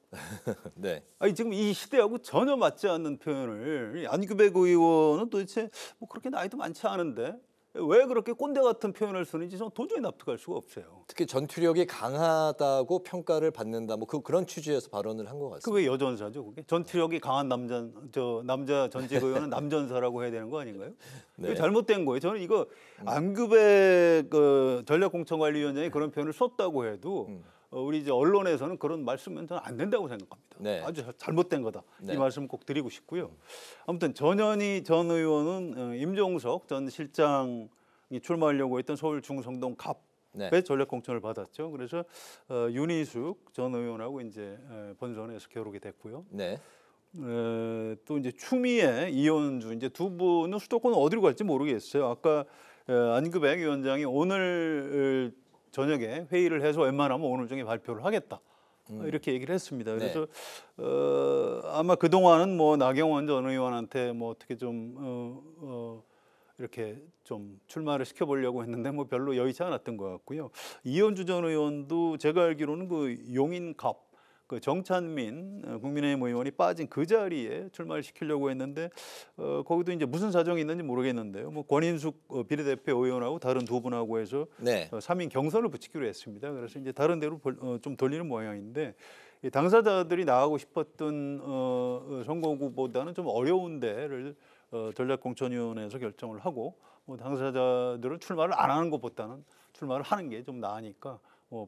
네. 아니 지금 이 시대하고 전혀 맞지 않는 표현을 안규백 의원은 도대체 뭐 그렇게 나이도 많지 않은데 왜 그렇게 꼰대 같은 표현을 쓰는지 저는 도저히 납득할 수가 없어요. 특히 전투력이 강하다고 평가를 받는다. 뭐 그런 취지에서 발언을 한 것 같습니다. 그게 여전사죠, 그게? 전투력이 강한 남자 전직 의원은 남전사라고 해야 되는 거 아닌가요? 네. 이거 잘못된 거예요. 저는 이거 안규백 전략공천관리위원장이 그런 표현을 썼다고 해도 우리 이제 언론에서는 그런 말씀은 저는 안 된다고 생각합니다. 네. 아주 잘못된 거다. 네. 이 말씀 꼭 드리고 싶고요. 아무튼 전현희 전 의원은 임종석 전 실장이 출마하려고 했던 서울 중성동 갑의 네. 전략 공천을 받았죠. 그래서 윤희숙 전 의원하고 이제 본선에서 겨루게 됐고요. 네. 또 이제 추미애, 이현주 이제 두 분은 수도권 어디로 갈지 모르겠어요. 아까 안규백 위원장이 오늘 저녁에 회의를 해서 웬만하면 오늘 중에 발표를 하겠다. 이렇게 얘기를 했습니다. 그래서 아마 그 동안은 뭐 나경원 전 의원한테 뭐 어떻게 좀 이렇게 좀 출마를 시켜보려고 했는데 뭐 별로 여의치 않았던 것 같고요. 이현주 전 의원도 제가 알기로는 그 용인갑 그 정찬민 국민의힘 의원이 빠진 그 자리에 출마를 시키려고 했는데 거기도 이제 무슨 사정이 있는지 모르겠는데요. 뭐 권인숙 비례대표 의원하고 다른 두 분하고 해서 3인 경선을 붙이기로 했습니다. 그래서 이제 다른 데로 좀 돌리는 모양인데 이 당사자들이 나가고 싶었던 선거구보다는 좀 어려운 데를 전략공천위원회에서 결정을 하고 뭐 당사자들은 출마를 안 하는 것보다는 출마를 하는 게 좀 나으니까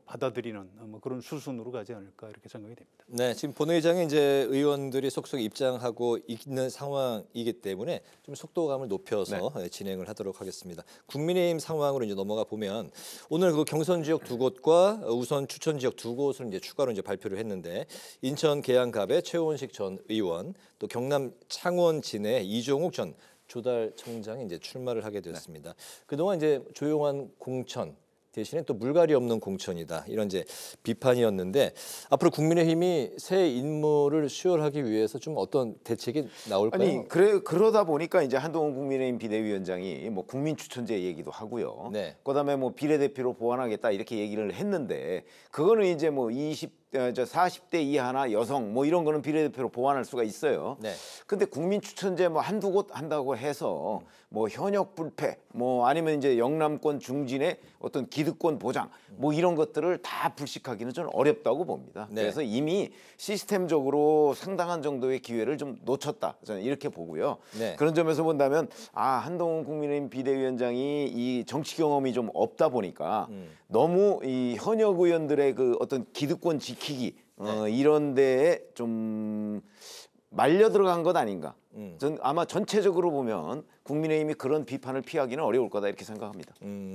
받아들이는 뭐 그런 수순으로 가지 않을까 이렇게 생각이 됩니다. 네, 지금 본회의장에 이제 의원들이 속속 입장하고 있는 상황이기 때문에 좀 속도감을 높여서 진행을 하도록 하겠습니다. 국민의힘 상황으로 이제 넘어가 보면 오늘 그 경선 지역 두 곳과 우선 추천 지역 두 곳을 이제 추가로 이제 발표를 했는데 인천 계양갑의 최원식 전 의원, 또 경남 창원 진의 이종욱 전 조달청장이 이제 출마를 하게 되었습니다. 그동안 이제 조용한 공천 대신에 또 물갈이 없는 공천이다. 이런 이제 비판이었는데 앞으로 국민의힘이 새 인물을 수혈하기 위해서 좀 어떤 대책이 나올까요? 아니 그러다 보니까 이제 한동훈 국민의힘 비대위원장이 뭐 국민 추천제 얘기도 하고요. 네. 그다음에 뭐 비례대표로 보완하겠다 이렇게 얘기를 했는데 그거는 이제 뭐 40대 이하나 여성 뭐 이런 거는 비례대표로 보완할 수가 있어요. 네. 근데 국민 추천제 뭐 한두 곳 한다고 해서 뭐 현역 불패 뭐 아니면 이제 영남권 중진의 어떤 기득권 보장 뭐 이런 것들을 다 불식하기는 좀 어렵다고 봅니다. 네. 그래서 이미 시스템적으로 상당한 정도의 기회를 좀 놓쳤다. 저는 이렇게 보고요. 네. 그런 점에서 본다면 한동훈 국민의힘 비대위원장이 이 정치 경험이 좀 없다 보니까 너무 이 현역 의원들의 그 어떤 기득권 지키기 이런 데에 좀 말려 들어간 것 아닌가. 전 아마 전체적으로 보면 국민의힘이 그런 비판을 피하기는 어려울 거다 이렇게 생각합니다.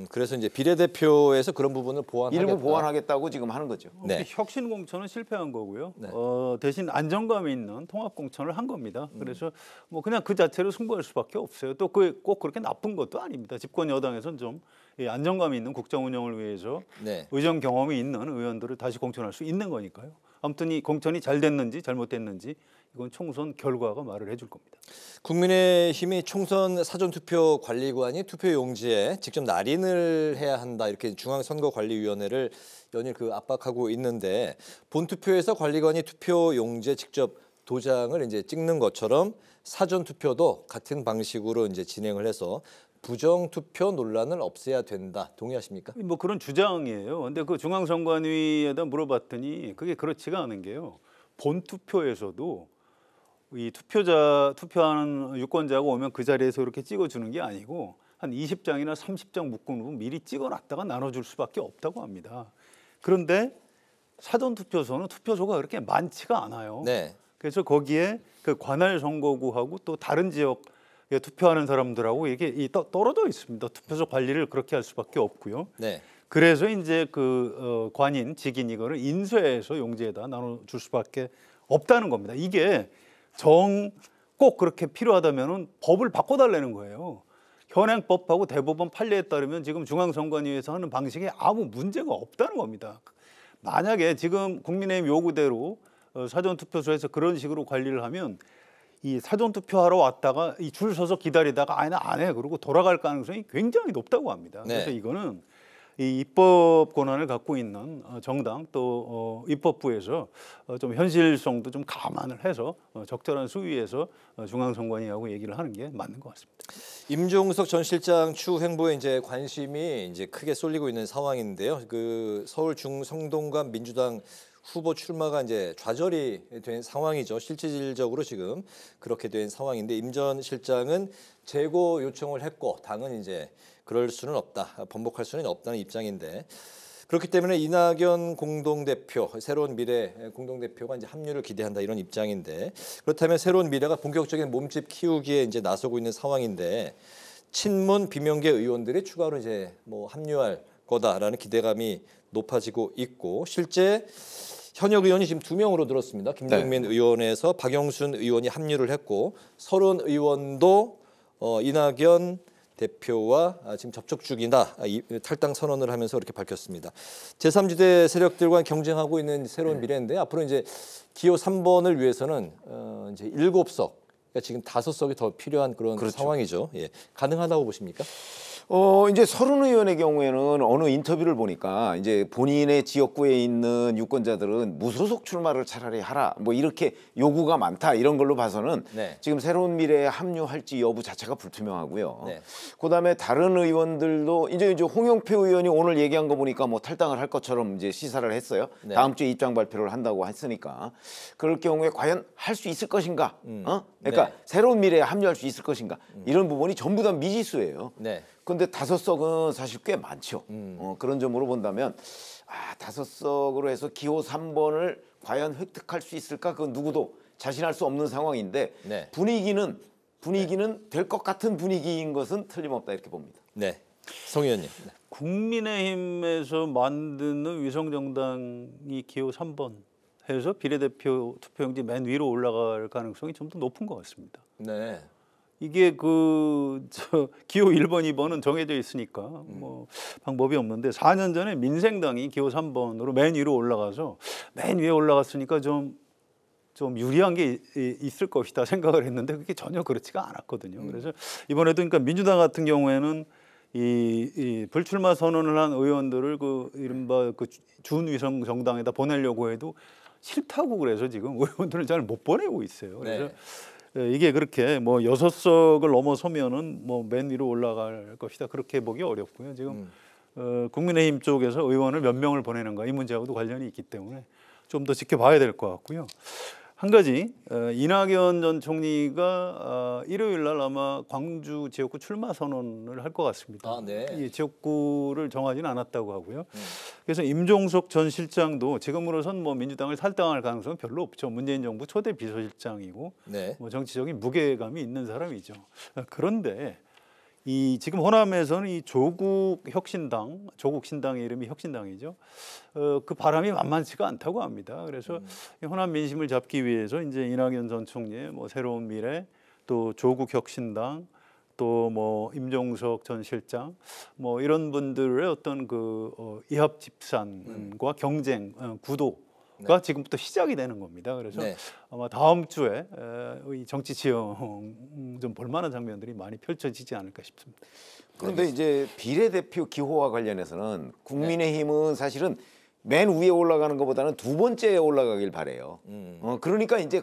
그래서 이제 비례대표에서 그런 부분을 보완하겠다. 일부 보완하겠다고 지금 하는 거죠. 네. 혁신 공천은 실패한 거고요. 네. 대신 안정감 있는 통합 공천을 한 겁니다. 그래서 뭐 그냥 그 자체로 승부할 수밖에 없어요. 또 꼭 그렇게 나쁜 것도 아닙니다. 집권 여당에서는 좀 안정감 있는 국정 운영을 위해서 네. 의정 경험이 있는 의원들을 다시 공천할 수 있는 거니까요. 아무튼 이 공천이 잘 됐는지 잘못됐는지 이건 총선 결과가 말을 해줄 겁니다. 국민의힘이 총선 사전투표 관리관이 투표 용지에 직접 날인을 해야 한다 이렇게 중앙선거관리위원회를 연일 압박하고 있는데 본투표에서 관리관이 투표 용지에 직접 도장을 이제 찍는 것처럼 사전투표도 같은 방식으로 이제 진행을 해서 부정투표 논란을 없애야 된다. 동의하십니까? 뭐 그런 주장이에요. 근데 그 중앙선관위에다 물어봤더니 그게 그렇지가 않은 게요. 본투표에서도 이 투표하는 유권자가 오면 그 자리에서 이렇게 찍어주는 게 아니고 한 20장이나 30장 묶은 미리 찍어놨다가 나눠줄 수밖에 없다고 합니다. 그런데 사전투표소는 투표소가 그렇게 많지가 않아요. 네. 그래서 거기에 그 관할 선거구하고 또 다른 지역에 투표하는 사람들하고 이게 떨어져 있습니다. 투표소 관리를 그렇게 할 수밖에 없고요. 네. 그래서 이제 관인, 직인 이거를 인쇄해서 용지에다 나눠줄 수밖에 없다는 겁니다. 이게 꼭 그렇게 필요하다면은 법을 바꿔달라는 거예요. 현행법하고 대법원 판례에 따르면 지금 중앙선관위에서 하는 방식에 아무 문제가 없다는 겁니다. 만약에 지금 국민의힘 요구대로 사전투표소에서 그런 식으로 관리를 하면 이 사전투표하러 왔다가 이 줄 서서 기다리다가 아니 나 안 해 그러고 돌아갈 가능성이 굉장히 높다고 합니다. 네. 그래서 이거는 이 입법 권한을 갖고 있는 정당 또 입법부에서 좀 현실성도 좀 감안을 해서 적절한 수위에서 중앙선관위하고 얘기를 하는 게 맞는 것 같습니다. 임종석 전 실장 추후 행보에 이제 관심이 이제 크게 쏠리고 있는 상황인데요. 그 서울 중성동갑 민주당 후보 출마가 이제 좌절이 된 상황이죠. 실질적으로 지금 그렇게 된 상황인데 임 전 실장은 재고 요청을 했고 당은 이제 그럴 수는 없다, 번복할 수는 없다는 입장인데 그렇기 때문에 이낙연 공동대표, 새로운 미래 공동대표가 이제 합류를 기대한다 이런 입장인데 그렇다면 새로운 미래가 본격적인 몸집 키우기에 이제 나서고 있는 상황인데 친문 비명계 의원들이 추가로 이제 뭐 합류할 거다라는 기대감이 높아지고 있고 실제 현역 의원이 지금 2명으로 늘었습니다. 김정민 의원에서 박영순 의원이 합류를 했고 서른 의원도 이낙연 대표와 지금 접촉 중이다. 탈당 선언을 하면서 이렇게 밝혔습니다. 제3지대 세력들과 경쟁하고 있는 새로운 미래인데 앞으로 이제 기호 3번을 위해서는 이제 7석, 그러니까 지금 5석이 더 필요한 그런 그렇죠. 상황이죠. 예. 가능하다고 보십니까? 이제 서른 의원의 경우에는 어느 인터뷰를 보니까 이제 본인의 지역구에 있는 유권자들은 무소속 출마를 차라리 하라 뭐 이렇게 요구가 많다 이런 걸로 봐서는 네. 지금 새로운 미래에 합류할지 여부 자체가 불투명하고요. 네. 그다음에 다른 의원들도 이제 홍영표 의원이 오늘 얘기한 거 보니까 뭐 탈당을 할 것처럼 이제 시사를 했어요. 네. 다음 주에 입장 발표를 한다고 했으니까 그럴 경우에 과연 할 수 있을 것인가? 그러니까 네. 새로운 미래에 합류할 수 있을 것인가? 이런 부분이 전부 다 미지수예요. 네. 근데 5석은 사실 꽤 많죠. 그런 점으로 본다면 5석으로 해서 기호 3번을 과연 획득할 수 있을까? 그건 누구도 자신할 수 없는 상황인데 네. 분위기는 될 것 같은 분위기인 것은 틀림없다 이렇게 봅니다. 네. 성 의원님. 네. 국민의힘에서 만드는 위성정당이 기호 3번 해서 비례대표 투표용지 맨 위로 올라갈 가능성이 좀 더 높은 것 같습니다. 네. 이게 기호 1번, 2번은 정해져 있으니까 뭐 방법이 없는데 4년 전에 민생당이 기호 3번으로 맨 위로 올라가서 맨 위에 올라갔으니까 좀 유리한 게 있을 것이다 생각을 했는데 그게 전혀 그렇지가 않았거든요. 그래서 이번에도 그러니까 민주당 같은 경우에는 이 불출마 선언을 한 의원들을 이른바 준위성 정당에다 보내려고 해도 싫다고 그래서 지금 의원들을 잘 못 보내고 있어요. 그래서 이게 그렇게 뭐 6석을 넘어서면은 뭐 맨 위로 올라갈 것이다 그렇게 보기 어렵고요. 지금 국민의힘 쪽에서 의원을 몇 명을 보내는가 이 문제하고도 관련이 있기 때문에 좀 더 지켜봐야 될 것 같고요. 한 가지 이낙연 전 총리가 일요일 날 아마 광주 지역구 출마 선언을 할 것 같습니다. 이 지역구를 정하지는 않았다고 하고요. 그래서 임종석 전 실장도 지금으로선 뭐 민주당을 탈당할 가능성은 별로 없죠. 문재인 정부 초대 비서실장이고 뭐 정치적인 무게감이 있는 사람이죠. 그런데 지금 호남에서는 이 조국 신당의 이름이 혁신당이죠. 그 바람이 만만치가 않다고 합니다. 그래서 호남 민심을 잡기 위해서 이제 이낙연 전 총리의 뭐 새로운 미래, 또 조국 혁신당, 또 뭐 임종석 전 실장, 뭐 이런 분들의 어떤 이합 집산과 경쟁 구도가 지금부터 시작이 되는 겁니다. 그래서 아마 다음 주에 이 정치 지형 좀 볼만한 장면들이 많이 펼쳐지지 않을까 싶습니다. 그런데 이제 비례대표 기호와 관련해서는 국민의힘은 사실은 맨 위에 올라가는 것보다는 두 번째에 올라가길 바래요. 그러니까 이제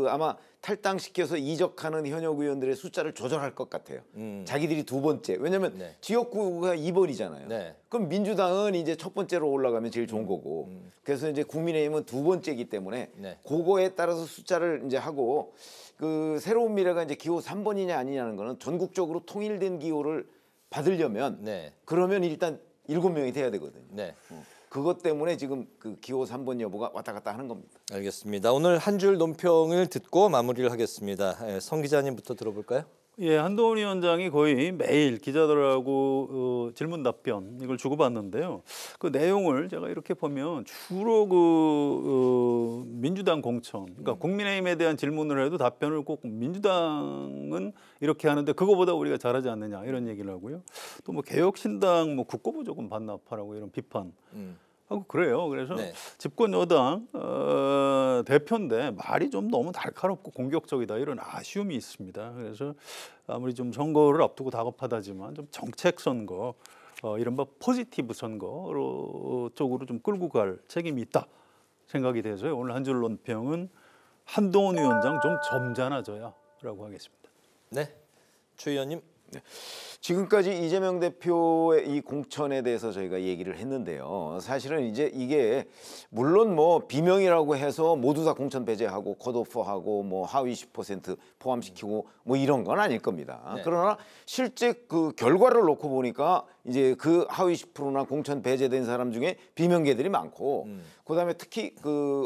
아마 탈당시켜서 이적하는 현역 의원들의 숫자를 조절할 것 같아요. 자기들이 두 번째. 왜냐하면 지역구가 2번이잖아요. 그럼 민주당은 이제 첫 번째로 올라가면 제일 좋은 거고. 그래서 이제 국민의힘은 두 번째이기 때문에 그거에 따라서 숫자를 이제 하고 새로운 미래가 이제 기호 3번이냐 아니냐는 거는 전국적으로 통일된 기호를 받으려면 그러면 일단 7명이 돼야 되거든요. 그것 때문에 지금 기호 3번 여부가 왔다 갔다 하는 겁니다. 알겠습니다. 오늘 한 줄 논평을 듣고 마무리를 하겠습니다. 성 기자님부터 들어볼까요? 예, 한동훈 위원장이 거의 매일 기자들하고 질문 답변 이걸 주고받는데요. 그 내용을 제가 이렇게 보면 주로 민주당 공천, 그러니까 국민의힘에 대한 질문을 해도 답변을 꼭 민주당은 이렇게 하는데 그거보다 우리가 잘하지 않느냐 이런 얘기를 하고요. 또 뭐 개혁신당 뭐 국고부 조금 반납하라고 이런 비판. 하고 그래요. 그래서 집권 여당 대표인데 말이 좀 너무 날카롭고 공격적이다 이런 아쉬움이 있습니다. 그래서 아무리 좀 선거를 앞두고 다급하다지만 좀 정책 선거, 이른바 포지티브 선거 쪽으로 좀 끌고 갈 책임이 있다 생각이 돼서요. 오늘 한 줄 논평은 한동훈 위원장 좀 점잖아져야라고 하겠습니다. 네, 최 의원님. 지금까지 이재명 대표의 이 공천에 대해서 저희가 얘기를 했는데요. 사실은 이제 이게 물론 뭐 비명이라고 해서 모두 다 공천 배제하고 컷오프하고 뭐 하위 10% 포함시키고 뭐 이런 건 아닐 겁니다. 그러나 실제 그 결과를 놓고 보니까 이제 그 하위 10%나 공천 배제된 사람 중에 비명계들이 많고 그다음에 특히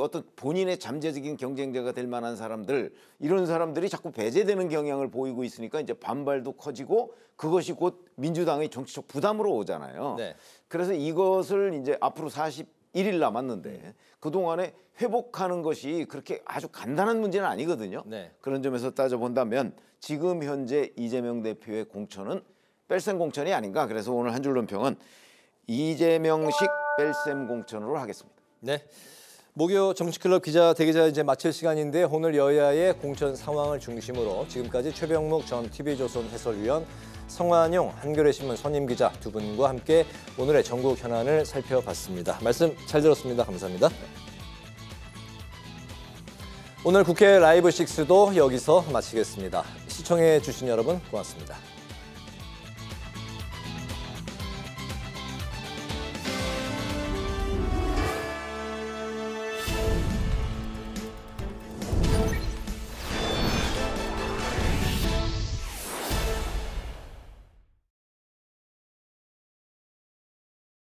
어떤 본인의 잠재적인 경쟁자가 될 만한 사람들 이런 사람들이 자꾸 배제되는 경향을 보이고 있으니까 이제 반발도 커지고 그것이 곧 민주당의 정치적 부담으로 오잖아요. 그래서 이것을 이제 앞으로 41일 남았는데 그동안에 회복하는 것이 그렇게 아주 간단한 문제는 아니거든요. 그런 점에서 따져본다면 지금 현재 이재명 대표의 공천은 뺄셈 공천이 아닌가. 그래서 오늘 한 줄 논평은 이재명식 뺄셈 공천으로 하겠습니다. 네. 목요 정치클럽 기자 대기자 이제 마칠 시간인데 오늘 여야의 공천 상황을 중심으로 지금까지 최병묵 전 TV조선 해설위원, 성완용 한겨레신문 선임기자 두 분과 함께 오늘의 전국 현안을 살펴봤습니다. 말씀 잘 들었습니다. 감사합니다. 오늘 국회 라이브 6도 여기서 마치겠습니다. 시청해 주신 여러분 고맙습니다.